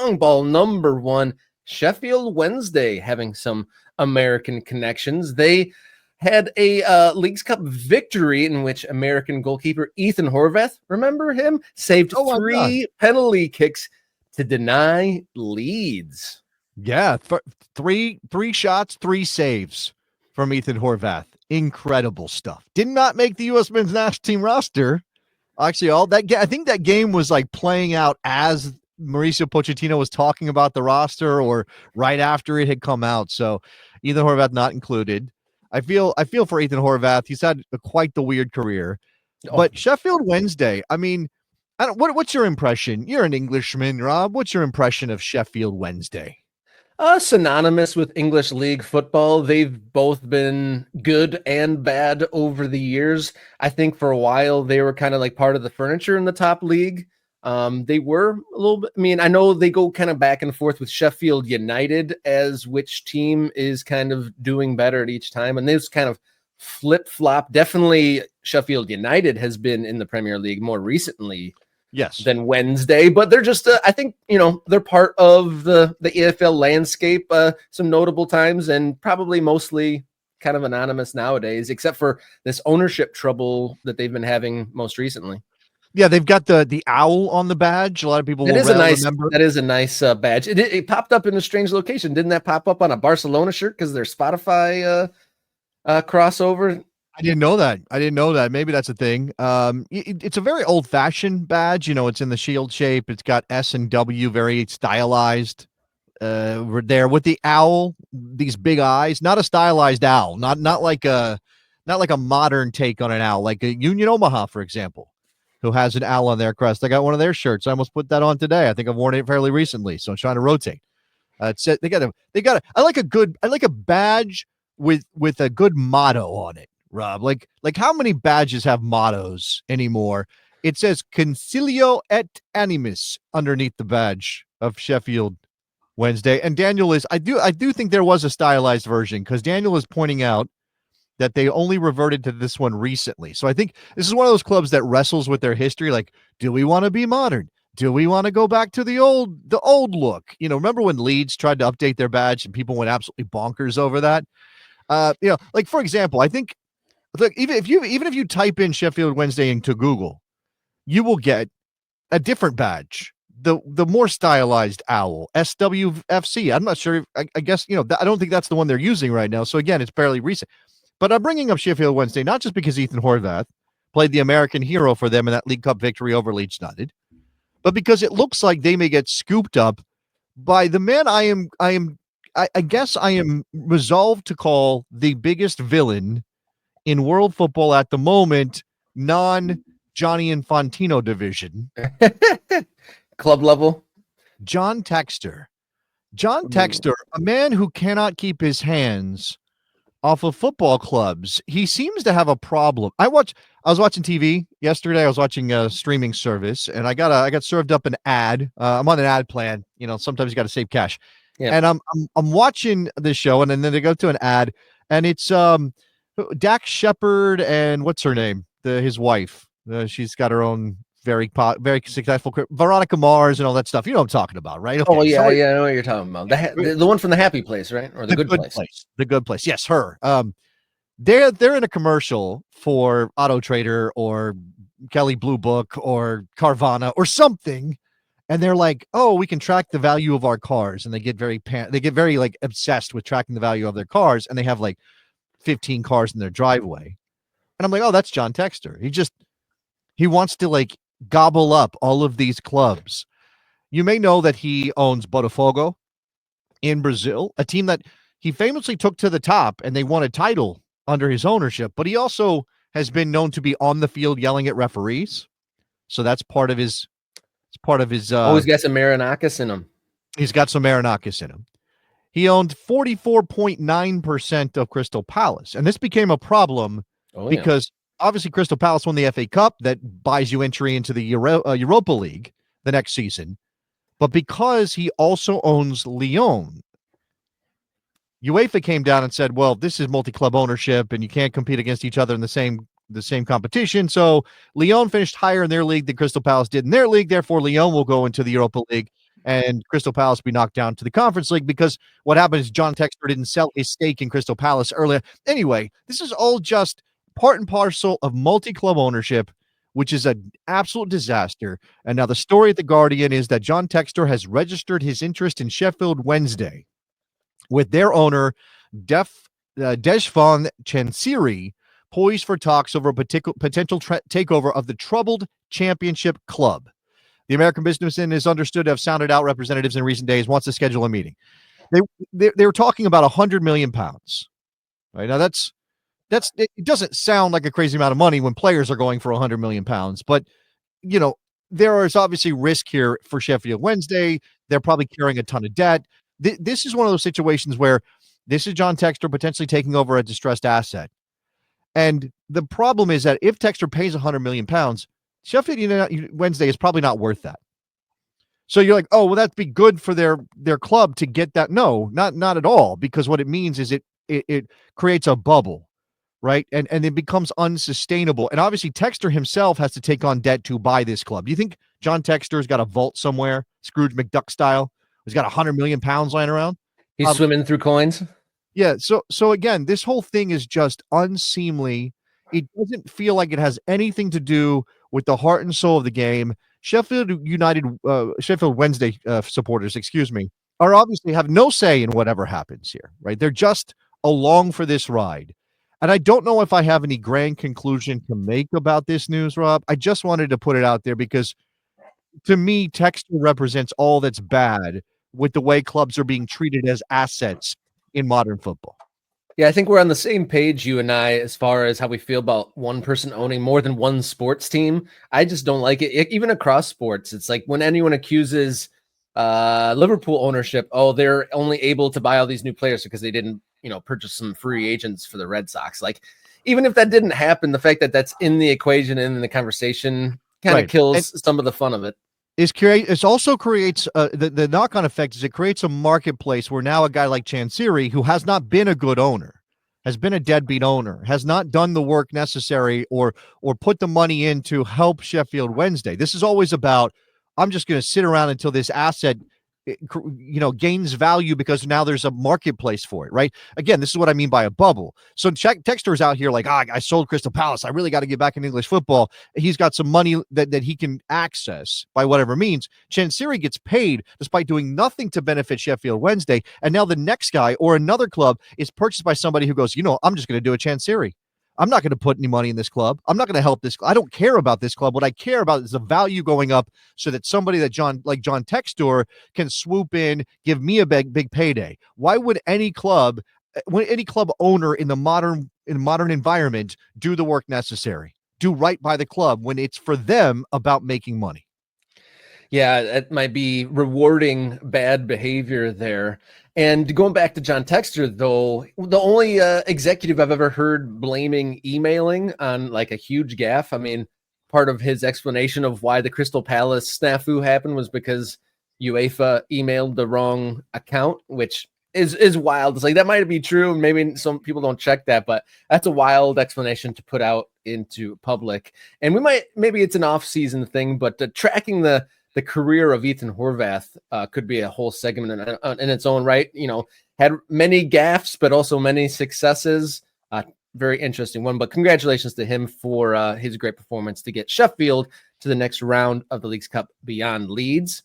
long ball number 1, Sheffield Wednesday, having some American connections. They had a Leagues Cup victory in which American goalkeeper Ethan Horvath, remember him, saved Oh, 3 penalty kicks to deny Leeds. Yeah, three shots, 3 saves from Ethan Horvath. Incredible stuff. Did not make the U.S. men's national team roster. Actually, I think that game was like playing out as Mauricio Pochettino was talking about the roster, or right after it had come out. So Ethan Horvath not included. I feel for Ethan Horvath. He's had quite the weird career. But Sheffield Wednesday, I mean, what's your impression? You're an Englishman, Rob. What's your impression of Sheffield Wednesday? Synonymous with English league football. They've both been good and bad over the years. I think for a while they were kind of like part of the furniture in the top league. They were a little bit, I mean, I know they go kind of back and forth with Sheffield United as which team is kind of doing better at each time. And this kind of flip-flop. Definitely Sheffield United has been in the Premier League more recently. Yes. Than Wednesday, but they're just, I think, they're part of the EFL landscape, some notable times, and probably mostly kind of anonymous nowadays, except for this ownership trouble that they've been having most recently. Yeah, they've got the owl on the badge. A lot of people will remember. That is a nice badge. It popped up in a strange location. Didn't that pop up on a Barcelona shirt because their Spotify crossover? I didn't know that. Maybe that's a thing. It's a very old-fashioned badge. It's in the shield shape. It's got S and W, very stylized. There with the owl, these big eyes. Not a stylized owl. Not like a modern take on an owl, like a Union Omaha, for example, who has an owl on their crest. I got one of their shirts. I almost put that on today. I think I've worn it fairly recently, so I'm trying to rotate. They got I like a badge with a good motto on it. Rob, like how many badges have mottos anymore? It says Concilio et Animus underneath the badge of Sheffield Wednesday. And Daniel I do think there was a stylized version, because Daniel is pointing out that they only reverted to this one recently. So I think this is one of those clubs that wrestles with their history. Like, do we want to be modern? Do we want to go back to the old look? Remember when Leeds tried to update their badge and people went absolutely bonkers over that? Like, for example, I think, look, even if you type in Sheffield Wednesday into Google, you will get a different badge, the more stylized owl, SWFC. I'm not sure. I guess I don't think that's the one they're using right now. So again, it's fairly recent. But I'm bringing up Sheffield Wednesday not just because Ethan Horvath played the American hero for them in that League Cup victory over Leeds United, but because it looks like they may get scooped up by the man I guess I am resolved to call the biggest villain in world football at the moment, non-Johnny Infantino division. Club level. John Textor. John Textor, a man who cannot keep his hands off of football clubs. He seems to have a problem. I was watching TV yesterday. I was watching a streaming service, and I got served up an ad. I'm on an ad plan. Sometimes you got to save cash. Yeah. And I'm watching this show, and then they go to an ad, and it's Dax Shepard and what's her name? His wife. She's got her own very successful Veronica Mars and all that stuff. You know what I'm talking about, right? Okay, yeah, I know what you're talking about. The one from The Happy Place, right? Or The Good Place. The Good Place. Yes, her. They're in a commercial for Auto Trader or Kelly Blue Book or Carvana or something, and they're like, "Oh, we can track the value of our cars," and they get very like obsessed with tracking the value of their cars, and they have like 15 cars in their driveway. And I'm like, oh, that's John Textor. He wants to like gobble up all of these clubs. You may know that he owns Botafogo in Brazil, a team that he famously took to the top, and they won a title under his ownership. But he also has been known to be on the field yelling at referees. So that's part of his. It's part of his. Always got some Marinakis in him. He's got some Marinakis in him. He owned 44.9% of Crystal Palace, and this became a problem because obviously Crystal Palace won the FA Cup that buys you entry into the Europa League the next season. But because he also owns Lyon, UEFA came down and said, well, this is multi-club ownership and you can't compete against each other in the same competition. So Lyon finished higher in their league than Crystal Palace did in their league. Therefore, Lyon will go into the Europa League. and Crystal Palace be knocked down to the Conference League because what happened is John Textor didn't sell his stake in Crystal Palace earlier. Anyway, this is all just part and parcel of multi-club ownership, which is an absolute disaster. And now the story at The Guardian is that John Textor has registered his interest in Sheffield Wednesday with their owner, Deshvan Chansiri, poised for talks over a potential takeover of the troubled championship club. The American businessman is understood to have sounded out representatives in recent days, wants to schedule a meeting. They were talking about £100 million. Right now, it doesn't sound like a crazy amount of money when players are going for £100 million, but there is obviously risk here for Sheffield Wednesday. They're probably carrying a ton of debt. This is one of those situations where this is John Textor potentially taking over a distressed asset. And the problem is that if Textor pays £100 million, Sheffield Wednesday is probably not worth that. So you're like, oh, well, that'd be good for their club to get that. No, not at all, because what it means is it creates a bubble, right? And it becomes unsustainable. And obviously Textor himself has to take on debt to buy this club. Do you think John Textor's got a vault somewhere, Scrooge McDuck style? He's got £100 million lying around? He's swimming through coins. Yeah. So again, this whole thing is just unseemly. It doesn't feel like it has anything to do with the heart and soul of the game. Sheffield Wednesday supporters, are obviously have no say in whatever happens here, right? They're just along for this ride. And I don't know if I have any grand conclusion to make about this news, Rob. I just wanted to put it out there because to me, Textor represents all that's bad with the way clubs are being treated as assets in modern football. Yeah, I think we're on the same page, you and I, as far as how we feel about one person owning more than one sports team. I just don't like it. Even across sports. It's like when anyone accuses Liverpool ownership, oh, they're only able to buy all these new players because they didn't, purchase some free agents for the Red Sox. Like, even if that didn't happen, the fact that that's in the equation and in the conversation kind of kills some of the fun of it. It also creates the knock-on effect is it creates a marketplace where now a guy like Chansiri, who has not been a good owner, has been a deadbeat owner, has not done the work necessary or put the money in to help Sheffield Wednesday. This is always about, I'm just going to sit around until this asset gains value because now there's a marketplace for it, right? Again, this is what I mean by a bubble. So Textor's out here like, I sold Crystal Palace. I really got to get back in English football. He's got some money that he can access by whatever means. Chansiri gets paid despite doing nothing to benefit Sheffield Wednesday. And now the next guy or another club is purchased by somebody who goes, I'm just going to do a Chansiri. I'm not going to put any money in this club. I'm not going to help this. I don't care about this club. What I care about is the value going up so that somebody like John Textor can swoop in, give me a big payday. Why would any club owner in the modern environment do the work necessary, do right by the club when it's for them about making money? Yeah, it might be rewarding bad behavior there. And going back to John Textor, though, the only executive I've ever heard blaming emailing on like a huge gaffe. I mean, part of his explanation of why the Crystal Palace snafu happened was because UEFA emailed the wrong account, which is wild. It's like that might be true. Maybe some people don't check that, but that's a wild explanation to put out into public. And maybe it's an off-season thing, but tracking the career of Ethan Horvath could be a whole segment in its own right. Had many gaffes, but also many successes. Very interesting one. But congratulations to him for his great performance to get Sheffield to the next round of the Leagues Cup beyond Leeds.